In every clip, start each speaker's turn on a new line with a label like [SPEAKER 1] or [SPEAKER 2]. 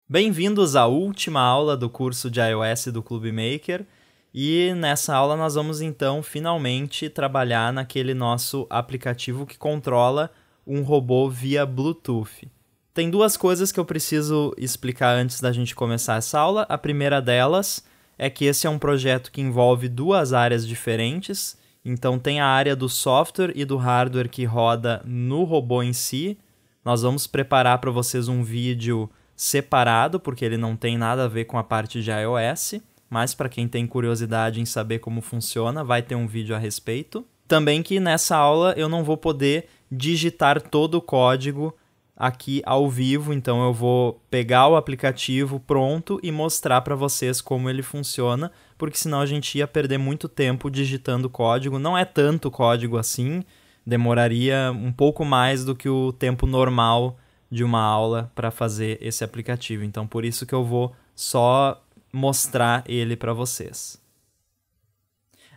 [SPEAKER 1] Bem-vindos à última aula do curso de iOS do Clube Maker, e nessa aula nós vamos então finalmente trabalhar naquele nosso aplicativo que controla um robô via Bluetooth. Tem duas coisas que eu preciso explicar antes da gente começar essa aula. A primeira delas é que esse é um projeto que envolve duas áreas diferentes. Então tem a área do software e do hardware que roda no robô em si. Nós vamos preparar para vocês um vídeo separado, porque ele não tem nada a ver com a parte de iOS, mas para quem tem curiosidade em saber como funciona, vai ter um vídeo a respeito. Também que nessa aula eu não vou poder digitar todo o código aqui ao vivo, então eu vou pegar o aplicativo pronto e mostrar para vocês como ele funciona, porque senão a gente ia perder muito tempo digitando código. Não é tanto código assim, demoraria um pouco mais do que o tempo normal de uma aula para fazer esse aplicativo. Então, por isso que eu vou só mostrar ele para vocês.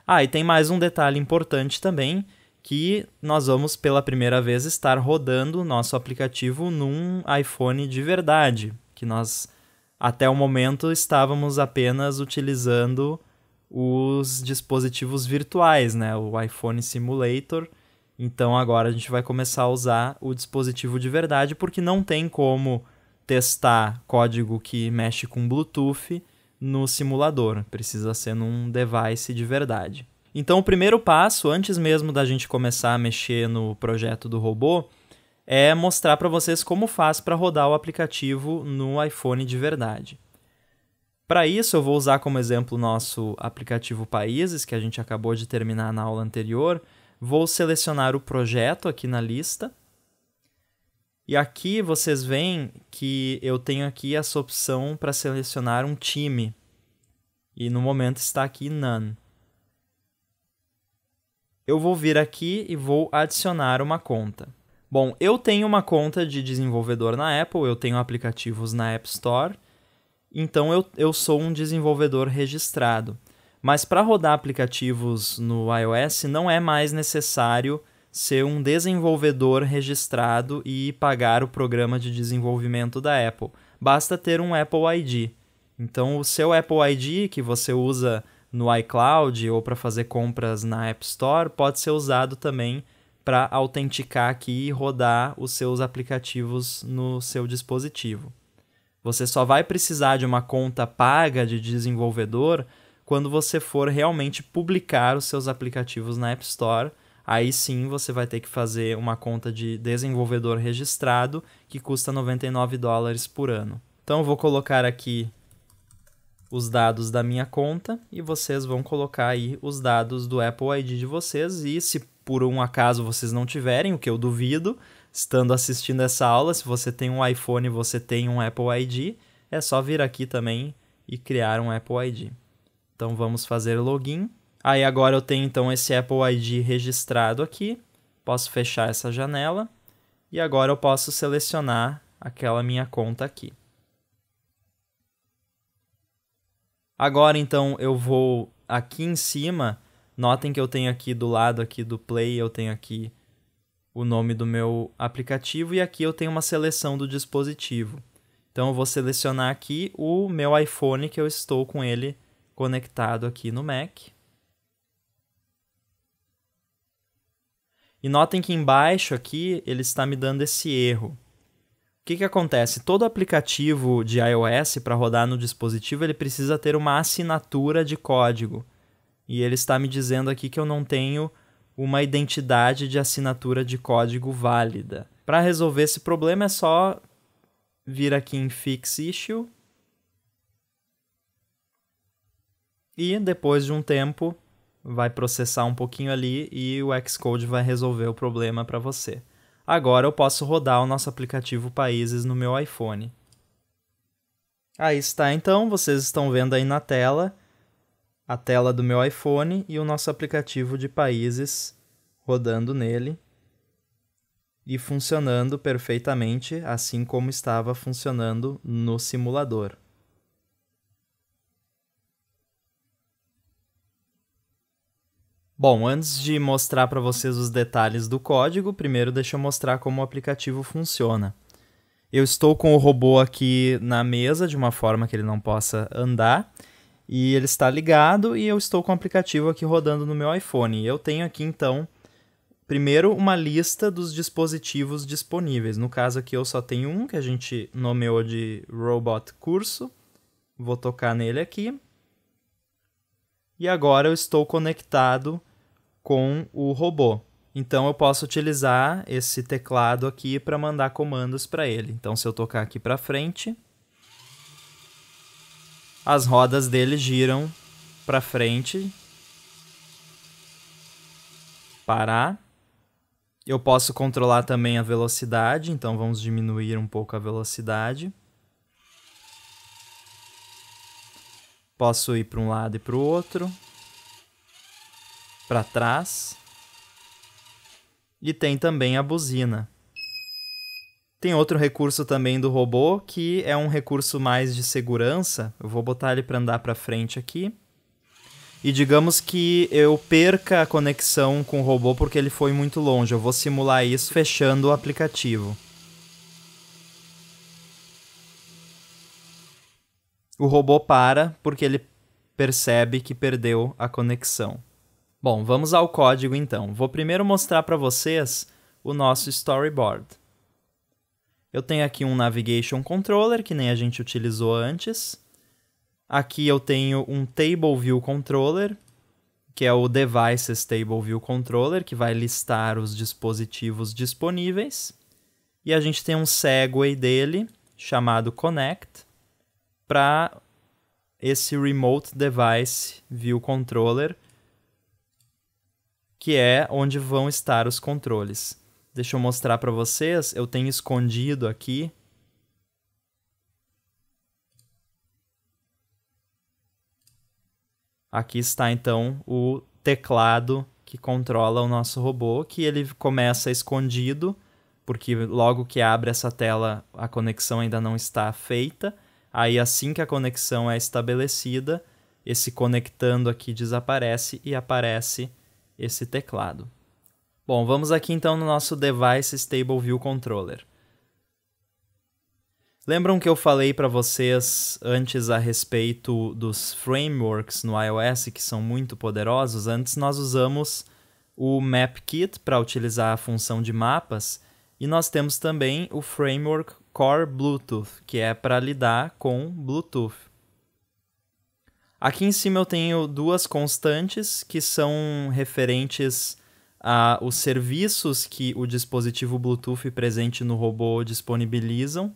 [SPEAKER 1] E tem mais um detalhe importante também, que nós vamos pela primeira vez estar rodando o nosso aplicativo num iPhone de verdade, que nós até o momento estávamos apenas utilizando os dispositivos virtuais, né? O iPhone Simulator. Então agora a gente vai começar a usar o dispositivo de verdade, porque não tem como testar código que mexe com Bluetooth no simulador. Precisa ser num device de verdade. Então o primeiro passo, antes mesmo da gente começar a mexer no projeto do robô, é mostrar para vocês como faz para rodar o aplicativo no iPhone de verdade. Para isso eu vou usar como exemplo o nosso aplicativo Países, que a gente acabou de terminar na aula anterior. Vou selecionar o projeto aqui na lista. E aqui vocês veem que eu tenho aqui essa opção para selecionar um time. E no momento está aqui None. Eu vou vir aqui e vou adicionar uma conta. Bom, eu tenho uma conta de desenvolvedor na Apple, eu tenho aplicativos na App Store. Então eu sou um desenvolvedor registrado. Mas para rodar aplicativos no iOS não é mais necessário ser um desenvolvedor registrado e pagar o programa de desenvolvimento da Apple. Basta ter um Apple ID. Então o seu Apple ID que você usa no iCloud ou para fazer compras na App Store pode ser usado também para autenticar aqui e rodar os seus aplicativos no seu dispositivo. Você só vai precisar de uma conta paga de desenvolvedor quando você for realmente publicar os seus aplicativos na App Store. Aí sim você vai ter que fazer uma conta de desenvolvedor registrado que custa $99 por ano. Então eu vou colocar aqui os dados da minha conta e vocês vão colocar aí os dados do Apple ID de vocês. E se por um acaso vocês não tiverem, o que eu duvido, estando assistindo essa aula, se você tem um iPhone e você tem um Apple ID, é só vir aqui também e criar um Apple ID. Então vamos fazer login. Aí agora eu tenho então esse Apple ID registrado aqui. Posso fechar essa janela. E agora eu posso selecionar aquela minha conta aqui. Agora então eu vou aqui em cima. Notem que eu tenho aqui do lado aqui do Play, eu tenho aqui o nome do meu aplicativo. E aqui eu tenho uma seleção do dispositivo. Então eu vou selecionar aqui o meu iPhone que eu estou com ele conectado aqui no Mac. E notem que embaixo aqui ele está me dando esse erro. O que acontece? Todo aplicativo de iOS para rodar no dispositivo ele precisa ter uma assinatura de código. E ele está me dizendo aqui que eu não tenho uma identidade de assinatura de código válida. Para resolver esse problema é só vir aqui em Fix Issue. E depois de um tempo, vai processar um pouquinho ali e o Xcode vai resolver o problema para você. Agora eu posso rodar o nosso aplicativo Países no meu iPhone. Aí está então, vocês estão vendo aí na tela, a tela do meu iPhone e o nosso aplicativo de Países rodando nele e funcionando perfeitamente, assim como estava funcionando no simulador. Bom, antes de mostrar para vocês os detalhes do código, primeiro deixa eu mostrar como o aplicativo funciona. Eu estou com o robô aqui na mesa de uma forma que ele não possa andar. E ele está ligado e eu estou com o aplicativo aqui rodando no meu iPhone. Eu tenho aqui então, primeiro, uma lista dos dispositivos disponíveis. No caso aqui eu só tenho um que a gente nomeou de Robot Curso. Vou tocar nele aqui. E agora eu estou conectado com o robô. Então eu posso utilizar esse teclado aqui para mandar comandos para ele. Então se eu tocar aqui para frente, as rodas dele giram para frente. Parar. Eu posso controlar também a velocidade, então vamos diminuir um pouco a velocidade. Posso ir para um lado e para o outro. Para trás. E tem também a buzina. Tem outro recurso também do robô, que é um recurso mais de segurança. Eu vou botar ele para andar para frente aqui. E digamos que eu perca a conexão com o robô porque ele foi muito longe. Eu vou simular isso fechando o aplicativo. O robô para porque ele percebe que perdeu a conexão. Bom, vamos ao código então. Vou primeiro mostrar para vocês o nosso storyboard. Eu tenho aqui um Navigation Controller, que nem a gente utilizou antes. Aqui eu tenho um Table View Controller, que é o Devices Table View Controller, que vai listar os dispositivos disponíveis. E a gente tem um segue dele, chamado Connect, para esse Remote Device View Controller, que é onde vão estar os controles. Deixa eu mostrar para vocês, eu tenho escondido aqui Aqui está então o teclado que controla o nosso robô, que ele começa escondido, porque logo que abre essa tela a conexão ainda não está feita. Aí assim que a conexão é estabelecida, esse conectando aqui desaparece e aparece esse teclado. Bom, vamos aqui então no nosso Device Stable View Controller. Lembram que eu falei para vocês antes a respeito dos frameworks no iOS que são muito poderosos? Antes nós usamos o MapKit para utilizar a função de mapas e nós temos também o framework Core Bluetooth, que é para lidar com Bluetooth. Aqui em cima eu tenho duas constantes que são referentes aos serviços que o dispositivo Bluetooth presente no robô disponibilizam.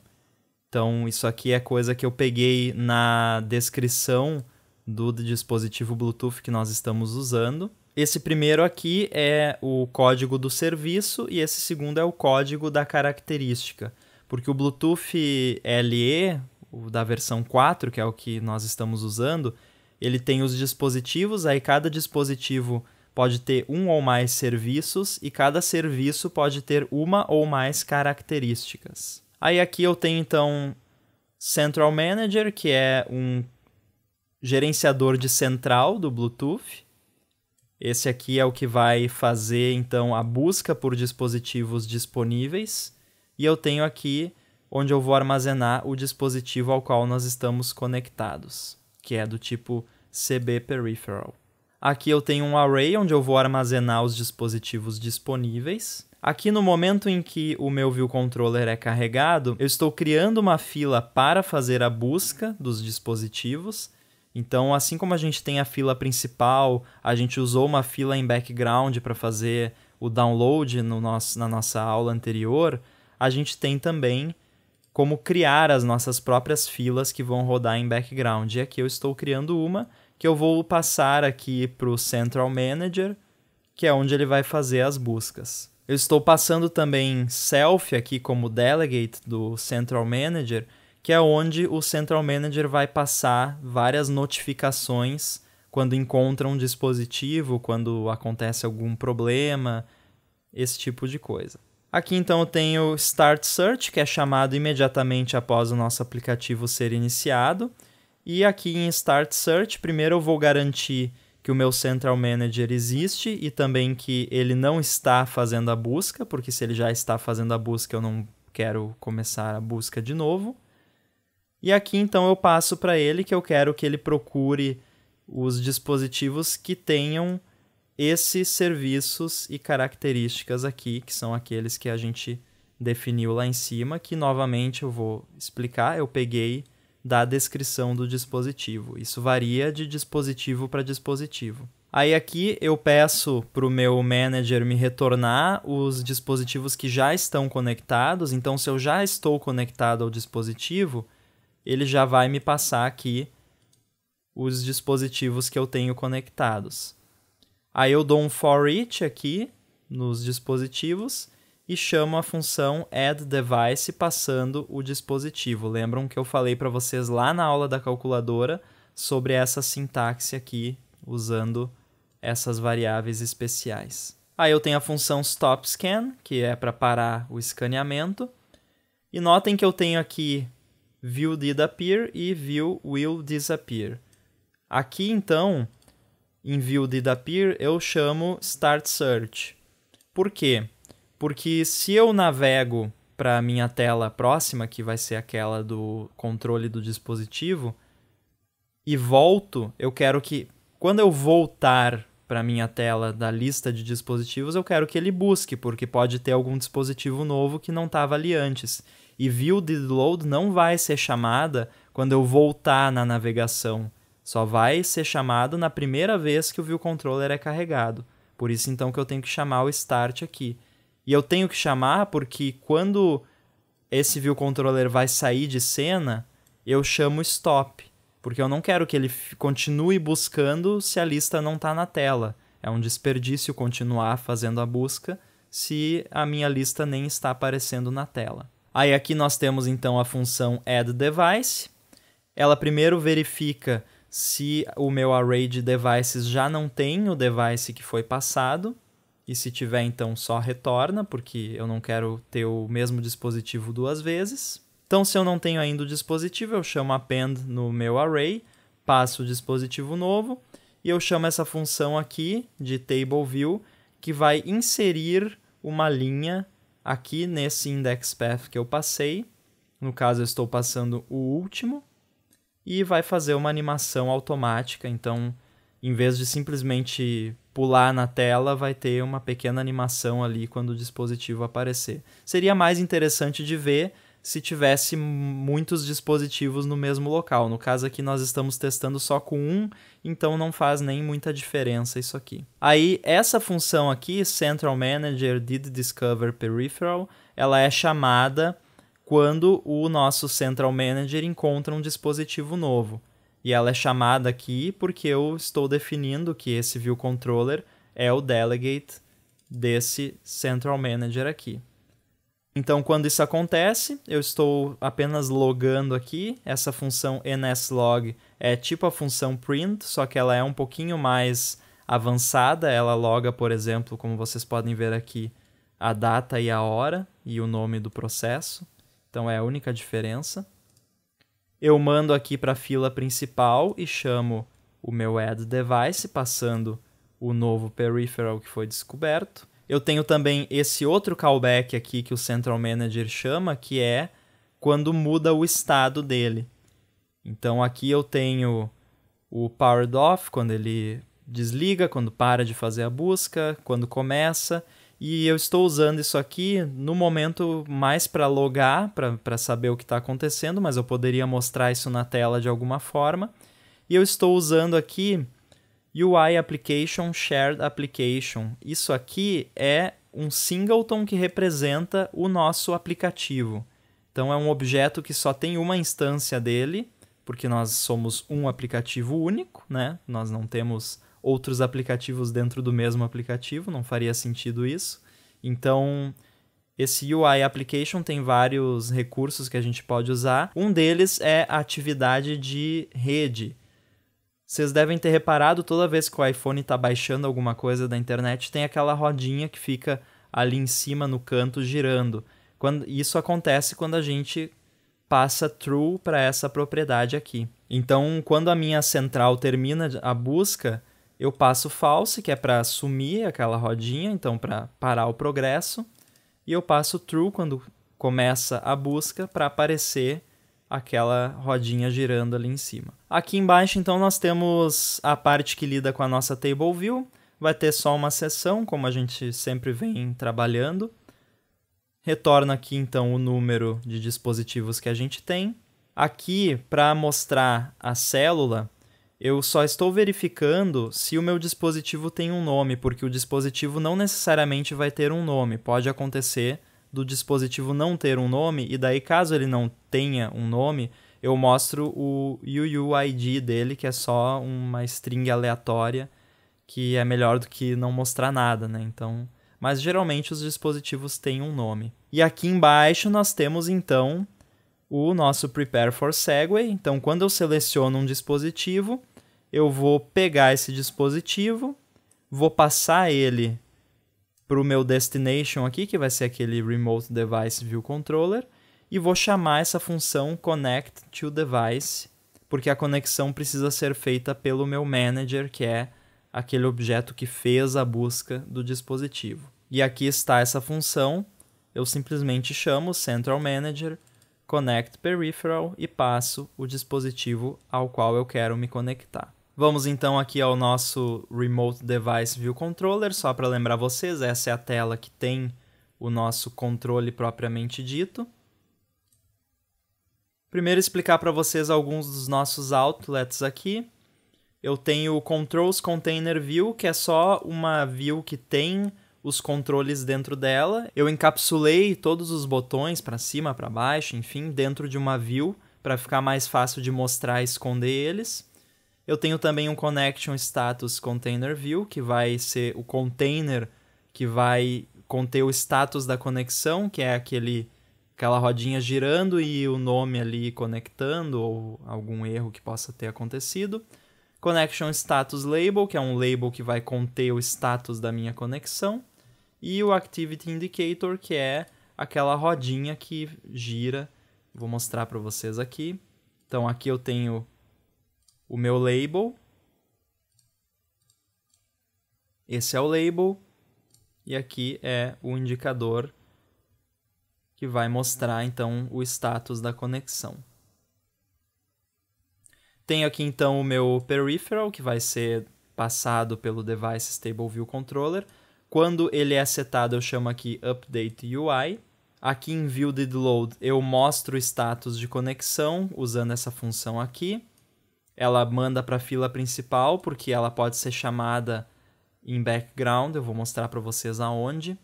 [SPEAKER 1] Então, isso aqui é coisa que eu peguei na descrição do dispositivo Bluetooth que nós estamos usando. Esse primeiro aqui é o código do serviço e esse segundo é o código da característica. Porque o Bluetooth LE, o da versão 4, que é o que nós estamos usando, ele tem os dispositivos, aí cada dispositivo pode ter um ou mais serviços e cada serviço pode ter uma ou mais características. Aí aqui eu tenho então Central Manager, que é um gerenciador de central do Bluetooth. Esse aqui é o que vai fazer então a busca por dispositivos disponíveis. E eu tenho aqui onde eu vou armazenar o dispositivo ao qual nós estamos conectados, que é do tipo CB Peripheral. Aqui eu tenho um array onde eu vou armazenar os dispositivos disponíveis. Aqui no momento em que o meu View Controller é carregado, eu estou criando uma fila para fazer a busca dos dispositivos. Então, assim como a gente tem a fila principal, a gente usou uma fila em background para fazer o download na nossa aula anterior, a gente tem também como criar as nossas próprias filas que vão rodar em background. E aqui eu estou criando uma que eu vou passar aqui para o Central Manager, que é onde ele vai fazer as buscas. Eu estou passando também Self aqui como Delegate do Central Manager, que é onde o Central Manager vai passar várias notificações quando encontra um dispositivo, quando acontece algum problema, esse tipo de coisa. Aqui então eu tenho Start Search, que é chamado imediatamente após o nosso aplicativo ser iniciado. E aqui em Start Search, primeiro eu vou garantir que o meu Central Manager existe e também que ele não está fazendo a busca, porque se ele já está fazendo a busca eu não quero começar a busca de novo. E aqui então eu passo para ele que eu quero que ele procure os dispositivos que tenham esses serviços e características aqui, que são aqueles que a gente definiu lá em cima, que novamente eu vou explicar, eu peguei da descrição do dispositivo. Isso varia de dispositivo para dispositivo. Aí aqui eu peço para o meu manager me retornar os dispositivos que já estão conectados. Então, se eu já estou conectado ao dispositivo, ele já vai me passar aqui os dispositivos que eu tenho conectados. Aí eu dou um for each aqui nos dispositivos e chamo a função add device passando o dispositivo. Lembram que eu falei para vocês lá na aula da calculadora sobre essa sintaxe aqui, usando essas variáveis especiais. Aí eu tenho a função stop scan, que é para parar o escaneamento. E notem que eu tenho aqui view did appear e view will disappear. Aqui então, em view did appear, eu chamo start search. Por quê? Porque se eu navego para a minha tela próxima, que vai ser aquela do controle do dispositivo, e volto, eu quero que, quando eu voltar para a minha tela da lista de dispositivos, eu quero que ele busque, porque pode ter algum dispositivo novo que não estava ali antes. E view did load não vai ser chamada quando eu voltar na navegação. Só vai ser chamado na primeira vez que o view controller é carregado. Por isso então que eu tenho que chamar o start aqui. E eu tenho que chamar porque quando esse view controller vai sair de cena, eu chamo stop. Porque eu não quero que ele continue buscando se a lista não está na tela. É um desperdício continuar fazendo a busca se a minha lista nem está aparecendo na tela. Aí aqui nós temos então a função add device. Ela primeiro verifica se o meu array de devices já não tem o device que foi passado. E se tiver, então só retorna, porque eu não quero ter o mesmo dispositivo duas vezes. Então, se eu não tenho ainda o dispositivo, eu chamo append no meu array, passo o dispositivo novo, e eu chamo essa função aqui de TableView, que vai inserir uma linha aqui nesse index path que eu passei. No caso, eu estou passando o último, e vai fazer uma animação automática. Então, em vez de simplesmente pular na tela, vai ter uma pequena animação ali quando o dispositivo aparecer. Seria mais interessante de ver se tivesse muitos dispositivos no mesmo local. No caso aqui nós estamos testando só com um, então não faz nem muita diferença isso aqui. Aí essa função aqui, Central Manager Did Discover Peripheral, ela é chamada quando o nosso Central Manager encontra um dispositivo novo. E ela é chamada aqui porque eu estou definindo que esse View Controller é o delegate desse Central Manager aqui. Então, quando isso acontece, eu estou apenas logando aqui. Essa função nslog é tipo a função print, só que ela é um pouquinho mais avançada. Ela loga, por exemplo, como vocês podem ver aqui, a data e a hora e o nome do processo. Então, é a única diferença. Eu mando aqui para a fila principal e chamo o meu add device, passando o novo peripheral que foi descoberto. Eu tenho também esse outro callback aqui que o Central Manager chama, que é quando muda o estado dele. Então aqui eu tenho o powered off, quando ele desliga, quando para de fazer a busca, quando começa. E eu estou usando isso aqui no momento mais para logar, para saber o que está acontecendo, mas eu poderia mostrar isso na tela de alguma forma. E eu estou usando aqui UI Application Shared Application. Isso aqui é um singleton que representa o nosso aplicativo. Então é um objeto que só tem uma instância dele, porque nós somos um aplicativo único, né? Nós não temos outros aplicativos dentro do mesmo aplicativo, não faria sentido isso. Então, esse UI Application tem vários recursos que a gente pode usar. Um deles é a atividade de rede. Vocês devem ter reparado, toda vez que o iPhone está baixando alguma coisa da internet, tem aquela rodinha que fica ali em cima no canto girando. Isso acontece quando a gente passa true para essa propriedade aqui. Então, quando a minha central termina a busca, eu passo false, que é para sumir aquela rodinha, então para parar o progresso. E eu passo true quando começa a busca para aparecer aquela rodinha girando ali em cima. Aqui embaixo, então, nós temos a parte que lida com a nossa Table View. Vai ter só uma seção, como a gente sempre vem trabalhando. Retorna aqui, então, o número de dispositivos que a gente tem. Aqui, para mostrar a célula, eu só estou verificando se o meu dispositivo tem um nome, porque o dispositivo não necessariamente vai ter um nome. Pode acontecer do dispositivo não ter um nome, e daí, caso ele não tenha um nome, eu mostro o UUID dele, que é só uma string aleatória, que é melhor do que não mostrar nada, né? Então, mas geralmente os dispositivos têm um nome. E aqui embaixo nós temos, então, o nosso Prepare for Segue. Então, quando eu seleciono um dispositivo, eu vou pegar esse dispositivo, vou passar ele para o meu destination aqui, que vai ser aquele Remote Device View Controller, e vou chamar essa função Connect to Device, porque a conexão precisa ser feita pelo meu manager, que é aquele objeto que fez a busca do dispositivo. E aqui está essa função, eu simplesmente chamo Central Manager, Connect Peripheral e passo o dispositivo ao qual eu quero me conectar. Vamos então aqui ao nosso Remote Device View Controller, só para lembrar vocês, essa é a tela que tem o nosso controle propriamente dito. Primeiro explicar para vocês alguns dos nossos outlets aqui. Eu tenho o Controls Container View, que é só uma view que tem os controles dentro dela. Eu encapsulei todos os botões para cima, para baixo, enfim, dentro de uma view, para ficar mais fácil de mostrar e esconder eles. Eu tenho também um Connection Status Container View, que vai ser o container que vai conter o status da conexão, que é aquela rodinha girando e o nome ali conectando, ou algum erro que possa ter acontecido. Connection Status Label, que é um label que vai conter o status da minha conexão. E o Activity Indicator, que é aquela rodinha que gira. Vou mostrar para vocês aqui. Então aqui eu tenho o meu label. Esse é o label. E aqui é o indicador que vai mostrar então o status da conexão. Tenho aqui então o meu peripheral, que vai ser passado pelo Device Stable View Controller. Quando ele é setado, eu chamo aqui Update UI. Aqui em View Did Load, eu mostro o status de conexão usando essa função aqui. Ela manda para a fila principal, porque ela pode ser chamada em background. Eu vou mostrar para vocês aonde.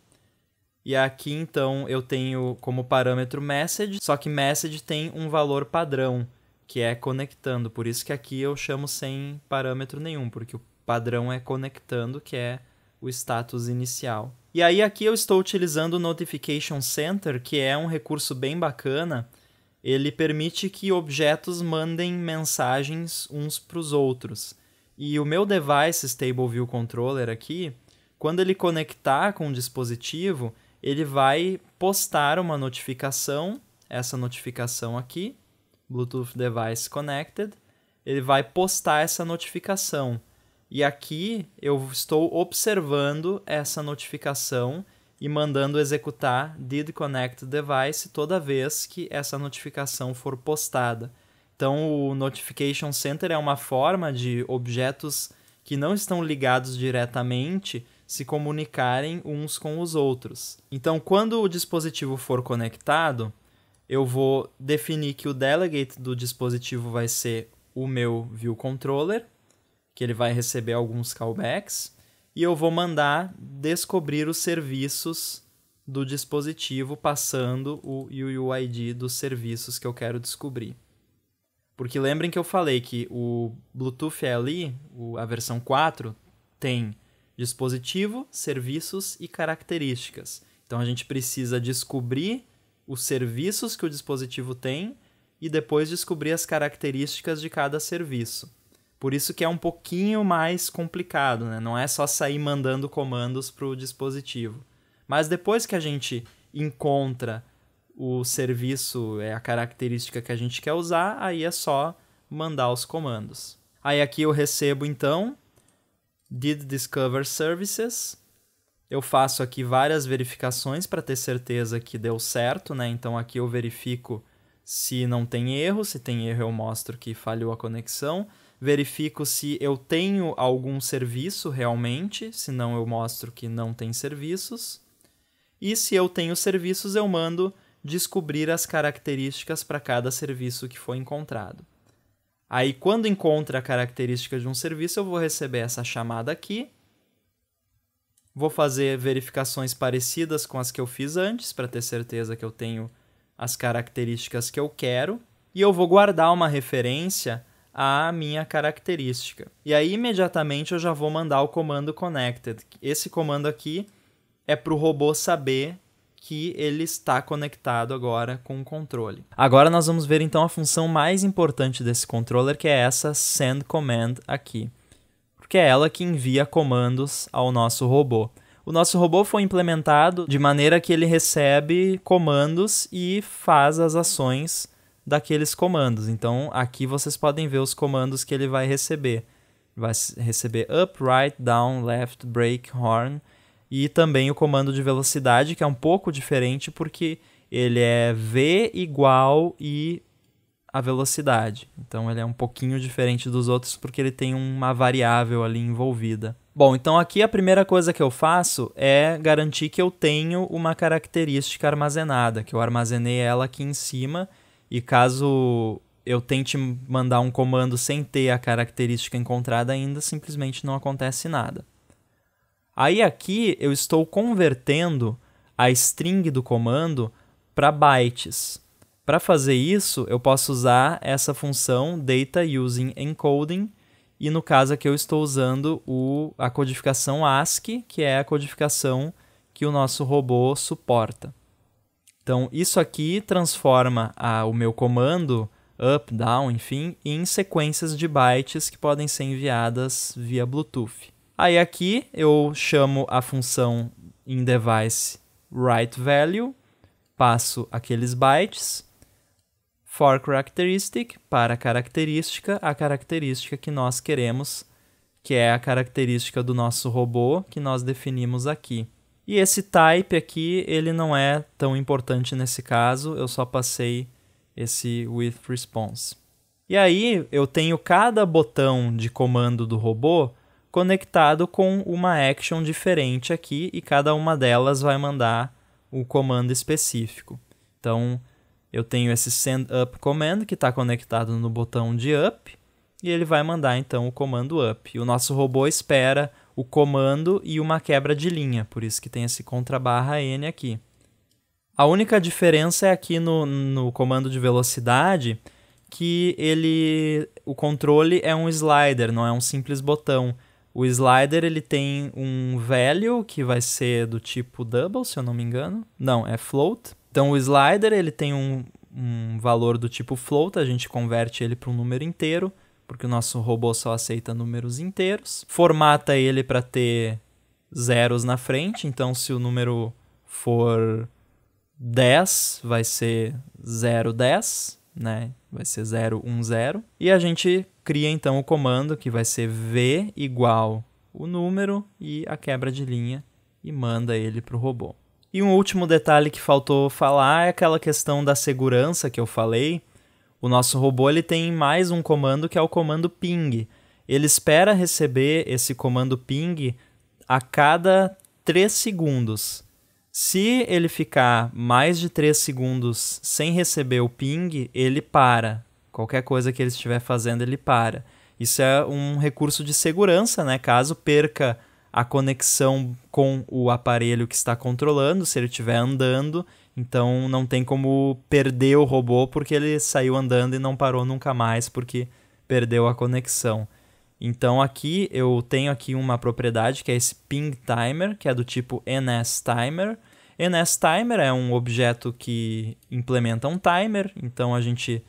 [SPEAKER 1] E aqui, então, eu tenho como parâmetro message, só que message tem um valor padrão, que é conectando. Por isso que aqui eu chamo sem parâmetro nenhum, porque o padrão é conectando, que é o status inicial. E aí aqui eu estou utilizando o Notification Center, que é um recurso bem bacana. Ele permite que objetos mandem mensagens uns para os outros. E o meu Device Stable View Controller aqui, quando ele conectar com o dispositivo, ele vai postar uma notificação, essa notificação aqui, Bluetooth Device Connected, ele vai postar essa notificação. E aqui eu estou observando essa notificação e mandando executar Did Connect Device toda vez que essa notificação for postada. Então o Notification Center é uma forma de objetos que não estão ligados diretamente se comunicarem uns com os outros. Então quando o dispositivo for conectado, eu vou definir que o delegate do dispositivo vai ser o meu View Controller, que ele vai receber alguns callbacks, e eu vou mandar descobrir os serviços do dispositivo passando o UUID dos serviços que eu quero descobrir. Porque lembrem que eu falei que o Bluetooth LE, a versão 4, tem dispositivo, serviços e características. Então a gente precisa descobrir os serviços que o dispositivo tem e depois descobrir as características de cada serviço. Por isso que é um pouquinho mais complicado, né? Não é só sair mandando comandos para o dispositivo. Mas depois que a gente encontra o serviço, a característica que a gente quer usar, aí é só mandar os comandos. Aí aqui eu recebo então Did Discover Services, Eu faço aqui várias verificações para ter certeza que deu certo, né? Então aqui eu verifico se não tem erro, se tem erro eu mostro que falhou a conexão. Verifico se eu tenho algum serviço realmente, senão eu mostro que não tem serviços. E se eu tenho serviços, eu mando descobrir as características para cada serviço que foi encontrado. Aí, quando encontra a característica de um serviço, eu vou receber essa chamada aqui. Vou fazer verificações parecidas com as que eu fiz antes, para ter certeza que eu tenho as características que eu quero. E eu vou guardar uma referência à minha característica. E aí, imediatamente, eu já vou mandar o comando connected. Esse comando aqui é para o robô saber que ele está conectado agora com o controle. Agora nós vamos ver então a função mais importante desse controller, que é essa send command aqui, porque é ela que envia comandos ao nosso robô. O nosso robô foi implementado de maneira que ele recebe comandos e faz as ações daqueles comandos. Então aqui vocês podem ver os comandos que ele vai receber. Vai receber up, right, down, left, brake, horn, e também o comando de velocidade, que é um pouco diferente porque ele é V igual e a velocidade. Então ele é um pouquinho diferente dos outros porque ele tem uma variável ali envolvida. Bom, então aqui a primeira coisa que eu faço é garantir que eu tenho uma característica armazenada, que eu armazenei ela aqui em cima, e caso eu tente mandar um comando sem ter a característica encontrada ainda, simplesmente não acontece nada. Aí aqui eu estou convertendo a string do comando para bytes. Para fazer isso, eu posso usar essa função data using encoding, e no caso aqui eu estou usando a codificação ASCII, que é a codificação que o nosso robô suporta. Então isso aqui transforma o meu comando up, down, enfim, em sequências de bytes que podem ser enviadas via Bluetooth. Aí aqui eu chamo a função inDevice WriteValue, passo aqueles bytes, for characteristic, para a característica que nós queremos, que é a característica do nosso robô que nós definimos aqui. E esse type aqui, ele não é tão importante nesse caso, eu só passei esse with response. E aí eu tenho cada botão de comando do robô conectado com uma action diferente aqui, e cada uma delas vai mandar o comando específico. Então, eu tenho esse send up command que está conectado no botão de up, e ele vai mandar então o comando up. E o nosso robô espera o comando e uma quebra de linha, por isso que tem esse _n aqui. A única diferença é aqui no comando de velocidade, que o controle é um slider, não é um simples botão. O slider ele tem um value que vai ser do tipo double, se eu não me engano. Não, é float. Então o slider ele tem um valor do tipo float, a gente converte ele para um número inteiro, porque o nosso robô só aceita números inteiros. Formata ele para ter zeros na frente, então se o número for 10, vai ser 010, né? Vai ser 010. E a gente cria então o comando que vai ser v igual o número e a quebra de linha, e manda ele para o robô. E um último detalhe que faltou falar é aquela questão da segurança que eu falei. O nosso robô ele tem mais um comando que é o comando ping. Ele espera receber esse comando ping a cada 3 segundos. Se ele ficar mais de 3 segundos sem receber o ping, ele para. Qualquer coisa que ele estiver fazendo, ele para. Isso é um recurso de segurança, né? Caso perca a conexão com o aparelho que está controlando, se ele estiver andando, então não tem como perder o robô porque ele saiu andando e não parou nunca mais porque perdeu a conexão. Então aqui eu tenho aqui uma propriedade que é esse ping timer, que é do tipo NSTimer. NSTimer é um objeto que implementa um timer, então a gente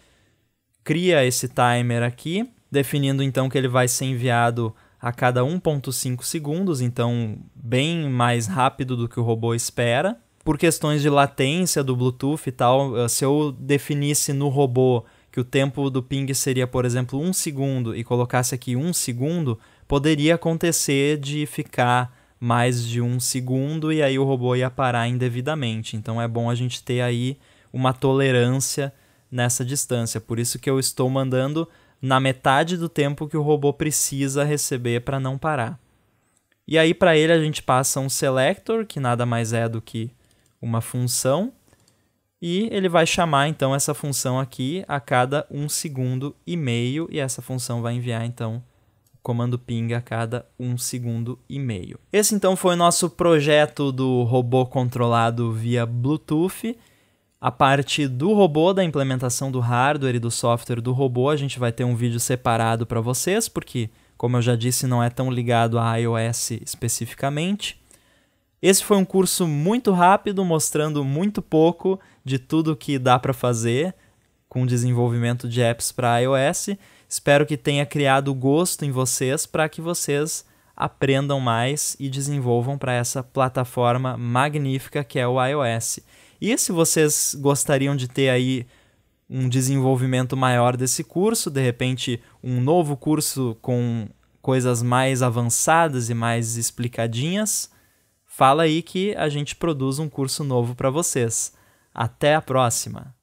[SPEAKER 1] cria esse timer aqui, definindo então que ele vai ser enviado a cada 1.5 segundos, então bem mais rápido do que o robô espera. Por questões de latência do Bluetooth e tal, se eu definisse no robô que o tempo do ping seria, por exemplo, 1 segundo e colocasse aqui 1 segundo, poderia acontecer de ficar mais de 1 segundo e aí o robô ia parar indevidamente. Então é bom a gente ter aí uma tolerância nessa distância. Por isso que eu estou mandando na metade do tempo que o robô precisa receber para não parar. E aí para ele a gente passa um selector, que nada mais é do que uma função, e ele vai chamar então essa função aqui a cada 1 segundo e meio, e essa função vai enviar então o comando ping a cada 1 segundo e meio. Esse então foi o nosso projeto do robô controlado via Bluetooth. A parte do robô, da implementação do hardware e do software do robô, a gente vai ter um vídeo separado para vocês, porque, como eu já disse, não é tão ligado a iOS especificamente. Esse foi um curso muito rápido, mostrando muito pouco de tudo que dá para fazer com o desenvolvimento de apps para iOS. Espero que tenha criado gosto em vocês para que vocês aprendam mais e desenvolvam para essa plataforma magnífica que é o iOS. E se vocês gostariam de ter aí um desenvolvimento maior desse curso, de repente um novo curso com coisas mais avançadas e mais explicadinhas, fala aí que a gente produz um curso novo para vocês. Até a próxima!